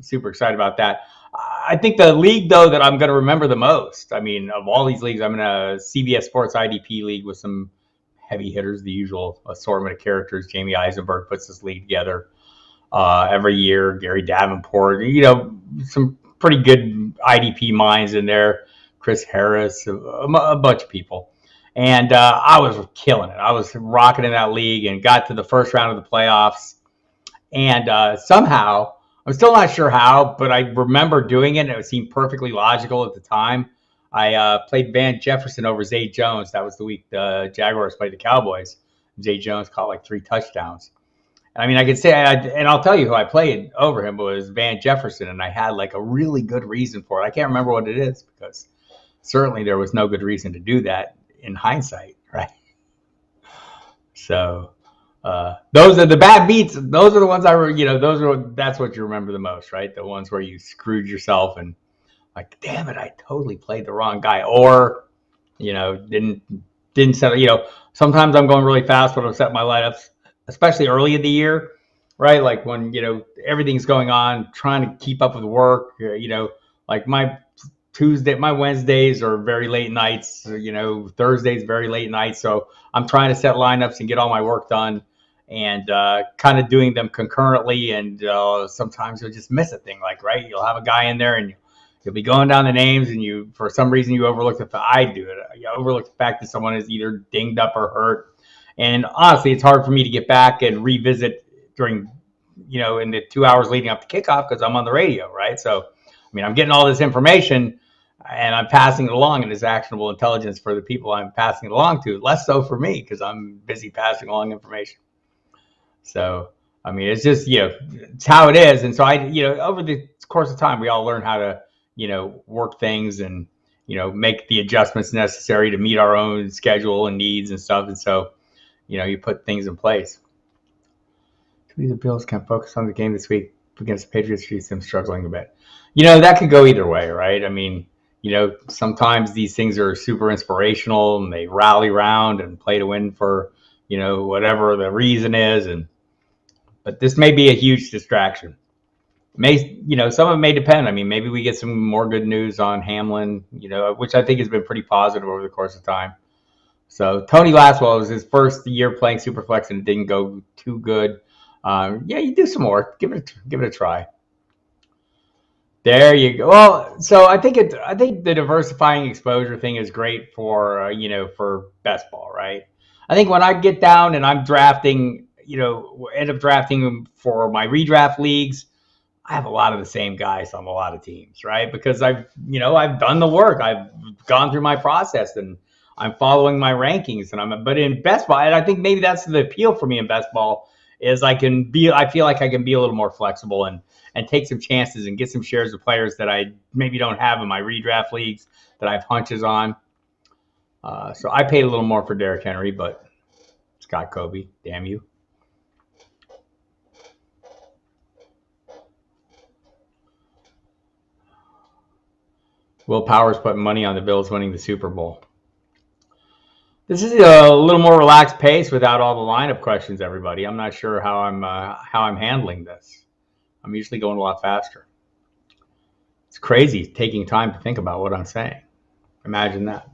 Super excited about that. I think the league, though, that I'm going to remember the most, I mean, of all these leagues, I'm in a CBS Sports IDP league with some heavy hitters, the usual assortment of characters. Jamie Eisenberg puts this league together every year. Gary Davenport, some pretty good IDP minds in there. Chris Harris, a bunch of people. And I was killing it. I was rocking in that league and got to the first round of the playoffs. And somehow, I'm still not sure how, but I remember doing it, and it seemed perfectly logical at the time. I played Van Jefferson over Zay Jones. That was the week the Jaguars played the Cowboys. Zay Jones caught like 3 touchdowns. I mean, I could say, and I'll tell you who I played over him was Van Jefferson, and I had like a really good reason for it. I can't remember what it is, because certainly there was no good reason to do that in hindsight, right? So those are the bad beats. Those are the ones that's what you remember the most, right? The ones where you screwed yourself and like, damn it, I totally played the wrong guy, or didn't set. Sometimes I'm going really fast when I'm setting my lineups, especially early in the year, right? Like when everything's going on, trying to keep up with work. Like my Wednesdays are very late nights. Thursdays very late nights. So I'm trying to set lineups and get all my work done, and kind of doing them concurrently. And sometimes you'll just miss a thing, like, right, you'll have a guy in there and you'll be going down the names, and for some reason you overlook I do it. You overlook the fact that someone is either dinged up or hurt. And honestly, it's hard for me to get back and revisit during, in the 2 hours leading up to kickoff, because I'm on the radio, right? So, I mean, I'm getting all this information and I'm passing it along, and it's actionable intelligence for the people I'm passing it along to. Less so for me, because I'm busy passing along information. So, I mean, it's just, it's how it is. And so over the course of time, we all learn how to, work things and, make the adjustments necessary to meet our own schedule and needs and stuff. And so, you put things in place. The Bills can focus on the game this week against the Patriots. See them struggling a bit. That could go either way, right? I mean, sometimes these things are super inspirational and they rally around and play to win for, whatever the reason is. But this may be a huge distraction. Some of it may depend. I mean, maybe we get some more good news on Hamlin, which I think has been pretty positive over the course of time. So Tony Laswell was his first year playing Superflex, and it didn't go too good. You do some more. Give it a try. There you go. Well, so I think the diversifying exposure thing is great for for best ball, right? I think when I get down and I'm drafting, end up drafting for my redraft leagues, I have a lot of the same guys on a lot of teams, right? Because I've done the work. I've gone through my process and I'm following my rankings but in best ball, and I think maybe that's the appeal for me in best ball is I feel like I can be a little more flexible and take some chances and get some shares of players that I maybe don't have in my redraft leagues that I have hunches on. So I paid a little more for Derrick Henry, but Scott Kobe, damn you. Will Powers put money on the Bills winning the Super Bowl. This is a little more relaxed pace without all the lineup questions, everybody. I'm not sure how I'm handling this. I'm usually going a lot faster. It's crazy taking time to think about what I'm saying. Imagine that.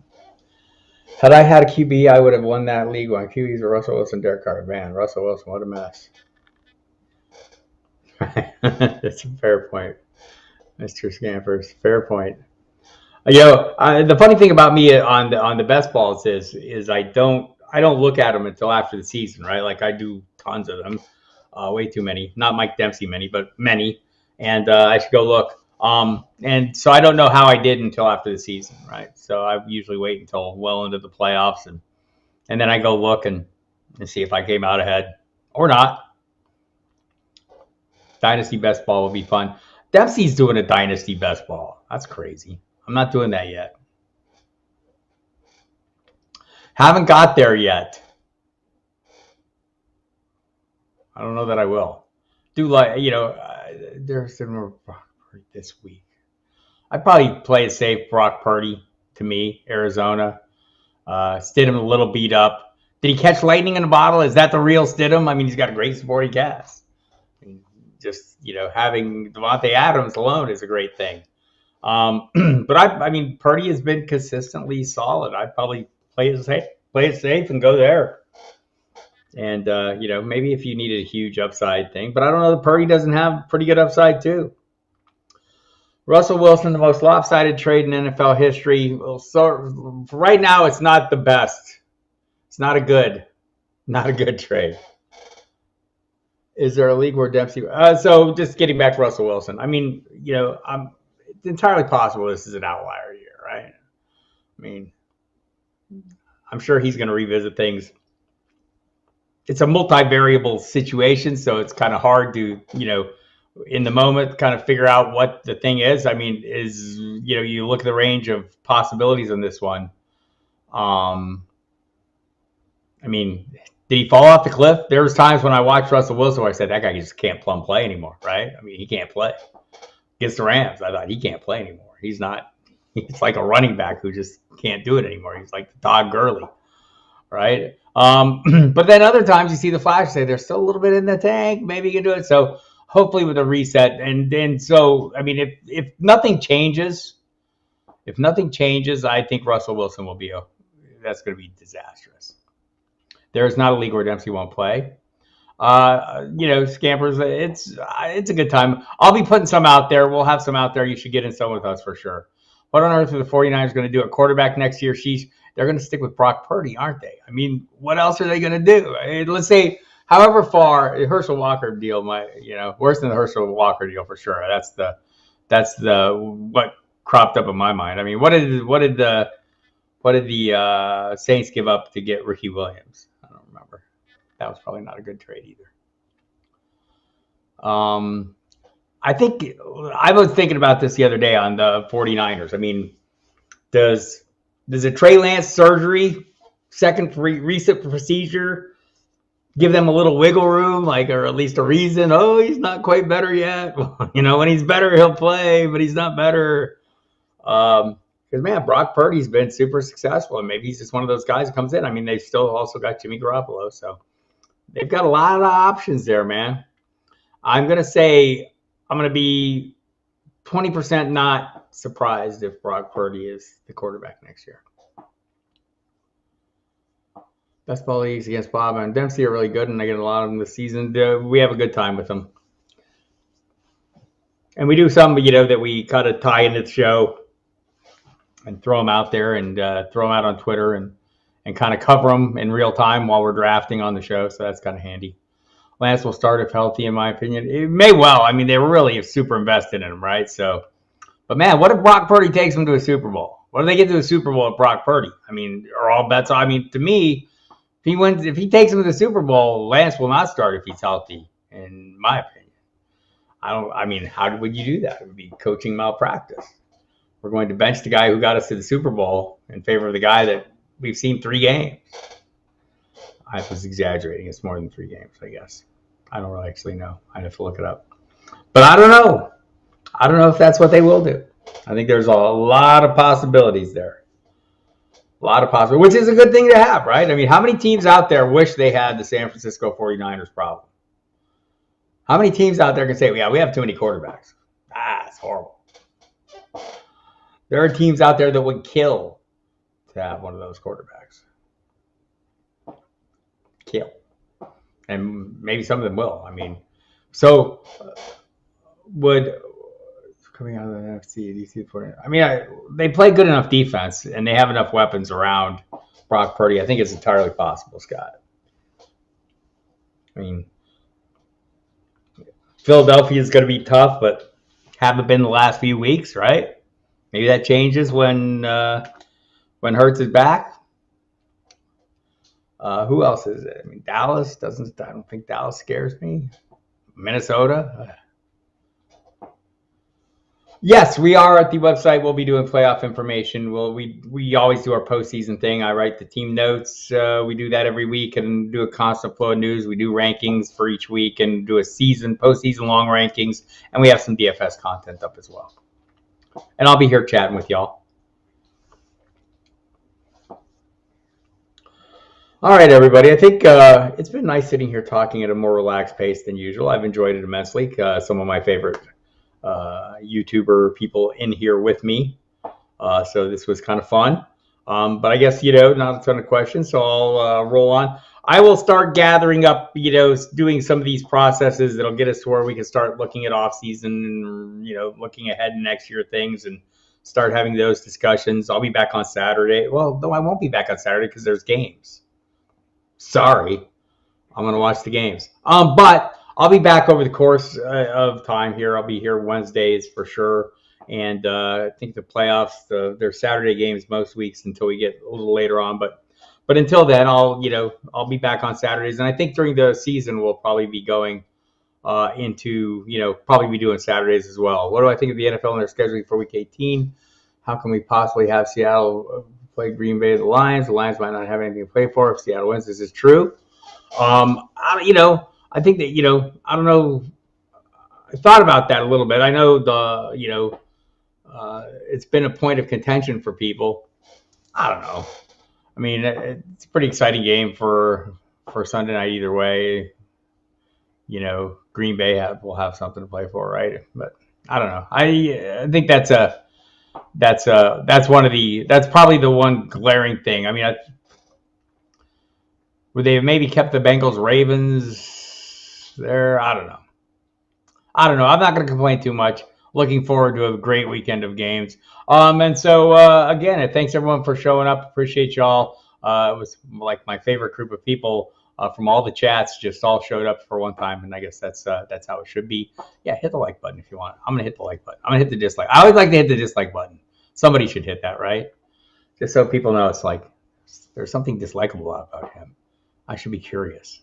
Had I had a QB, I would have won that league. My QBs were Russell Wilson, Derek Carr. Man, Russell Wilson, what a mess. That's a fair point, Mr. Scampers. Fair point. The funny thing about me on the best balls is I don't look at them until after the season, right? Like I do tons of them, way too many. Not Mike Dempsey many, but many, and I should go look. And so I don't know how I did until after the season, right? So I usually wait until well into the playoffs, and then I go look and see if I came out ahead or not. Dynasty best ball will be fun. Dempsey's doing a dynasty best ball. That's crazy. I'm not doing that yet. Haven't got there yet. I don't know that I will. There's more Brock Purdy this week. I'd probably play it safe. Brock Purdy to me, Arizona. Stidham a little beat up. Did he catch lightning in a bottle? Is that the real Stidham? I mean, he's got a great supporting cast. Just having Devontae Adams alone is a great thing. But I mean, Purdy has been consistently solid. I'd probably play it safe and go there. And, maybe if you needed a huge upside thing, but I don't know that Purdy doesn't have pretty good upside too. Russell Wilson, the most lopsided trade in NFL history. Well, so right now it's not the best. It's not a good trade. Is there a league where Dempsey? So just getting back to Russell Wilson. I mean, it's entirely possible this is an outlier year, right? I mean, I'm sure he's going to revisit things. It's a multivariable situation, so it's kind of hard to, in the moment, kind of figure out what the thing is. I mean, you look at the range of possibilities on this one. I mean, did he fall off the cliff? There was times when I watched Russell Wilson where I said, that guy just can't play anymore, right? I mean, he can't play. Against the Rams, I thought he can't play anymore. He's like a running back who just can't do it anymore. He's like Todd Gurley, right? But then other times you see the flash say there's still a little bit in the tank. Maybe you can do it. So hopefully with a reset. And then so, I mean, if nothing changes, I think Russell Wilson that's going to be disastrous. There is not a league where Dempsey won't play. Scampers, it's a good time. I'll be putting some out there. We'll have some out there. You should get in some with us for sure. What on earth are the 49ers going to do at quarterback next year? They're going to stick with Brock Purdy, aren't they? I mean, what else are they going to do? I mean, let's say, however far the Herschel Walker deal worse than the Herschel Walker deal for sure. That's what cropped up in my mind. I mean, what did the Saints give up to get Ricky Williams? I don't remember. That was probably not a good trade either. I think I was thinking about this the other day on the 49ers. I mean, does a Trey Lance surgery, second recent procedure, give them a little wiggle room, or at least a reason? Oh, he's not quite better yet. When he's better, he'll play, but he's not better. Because, man, Brock Purdy's been super successful, and maybe he's just one of those guys who comes in. I mean, they've still also got Jimmy Garoppolo, so they've got a lot of options there, man. I'm going to be 20% not surprised if Brock Purdy is the quarterback next year. Best ball leagues against Bob and Dempsey are really good, and I get a lot of them this season. We have a good time with them. And we do some, that we kind of tie into the show and throw them out there and throw them out on Twitter and kind of cover them in real time while we're drafting on the show. So that's kind of handy. Lance will start if healthy, in my opinion. It may well. I mean, they were really super invested in him, right? So, but man, what if Brock Purdy takes them to a Super Bowl? What if they get to a Super Bowl with Brock Purdy? I mean, are all bets? I mean, to me, if he takes them to the Super Bowl, Lance will not start if he's healthy, in my opinion. I mean, how would you do that? It would be coaching malpractice. We're going to bench the guy who got us to the Super Bowl in favor of the guy that we've seen 3 games. I was exaggerating. It's more than 3 games, I guess. I don't really actually know. I'd have to look it up. But I don't know. I don't know if that's what they will do. I think there's a lot of possibilities there. A lot of possibilities, which is a good thing to have, right? I mean, how many teams out there wish they had the San Francisco 49ers problem? How many teams out there can say, yeah, we have too many quarterbacks? It's horrible. There are teams out there that would kill to have one of those quarterbacks. Kill. And maybe some of them will. I mean, so coming out of the NFC, DC 49ers. I mean, they play good enough defense, and they have enough weapons around Brock Purdy. I think it's entirely possible, Scott. I mean, Philadelphia is going to be tough, but haven't been the last few weeks, right? Maybe that changes when Hurts is back. Who else is it? I mean, Dallas doesn't. I don't think Dallas scares me. Minnesota. Yes, we are at the website. We'll be doing playoff information. We always do our postseason thing. I write the team notes. We do that every week and do a constant flow of news. We do rankings for each week and do a postseason long rankings. And we have some DFS content up as well. And I'll be here chatting with y'all. All right, everybody. I think it's been nice sitting here talking at a more relaxed pace than usual. I've enjoyed it immensely. Some of my favorite YouTuber people in here with me. So this was kind of fun. But I guess, not a ton of questions, so I'll roll on. I will start gathering up, doing some of these processes that'll get us to where we can start looking at off season and, looking ahead in next year things and start having those discussions. I'll be back on Saturday. Well, though I won't be back on Saturday because there's games. Sorry. I'm going to watch the games. But I'll be back over the course of time here. I'll be here Wednesdays for sure. And I think the playoffs, they're Saturday games most weeks until we get a little later on. But until then, I'll be back on Saturdays. And I think during the season, we'll probably be going into, probably be doing Saturdays as well. What do I think of the NFL and their scheduling for Week 18? How can we possibly have Seattle play Green Bay, the Lions? The Lions might not have anything to play for if Seattle wins. This is true. I think that, I don't know. I thought about that a little bit. I know it's been a point of contention for people. I don't know. I mean, it's a pretty exciting game for Sunday night either way. Green Bay will have something to play for, right? But I don't know. I think that's probably the one glaring thing. I mean, would they have maybe kept the Bengals Ravens there? I don't know. I'm not going to complain too much. Looking forward to a great weekend of games. And so, again, thanks everyone for showing up. Appreciate y'all. It was like my favorite group of people from all the chats just all showed up for one time. And I guess that's how it should be. Yeah, hit the like button if you want. I'm going to hit the like button. I'm going to hit the dislike. I always like to hit the dislike button. Somebody should hit that, right? Just so people know it's like there's something dislikable about him. I should be curious.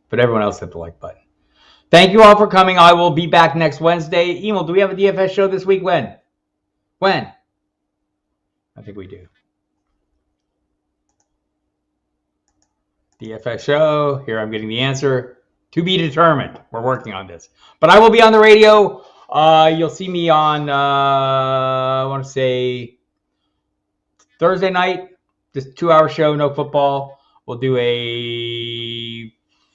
But everyone else hit the like button. Thank you all for coming. I will be back next Wednesday. Emil, do we have a DFS show this week? When? I think we do. DFS show. Here I'm getting the answer. To be determined. We're working on this. But I will be on the radio. You'll see me on, I want to say, Thursday night. Just 2-hour show, no football. We'll do a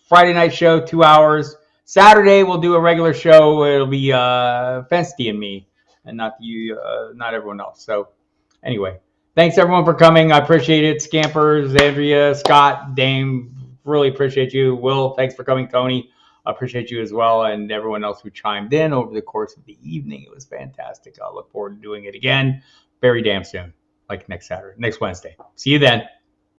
Friday night show, 2 hours. Saturday we'll do a regular show. It'll be Fensty and me, and not everyone else. So anyway, thanks everyone for coming. I appreciate it. Scampers, Andrea, Scott, Dame, really appreciate you. Will, thanks for coming. Tony, I appreciate you as well, and everyone else who chimed in over the course of the evening. It was fantastic. I look forward to doing it again very damn soon, like next Wednesday. See you then.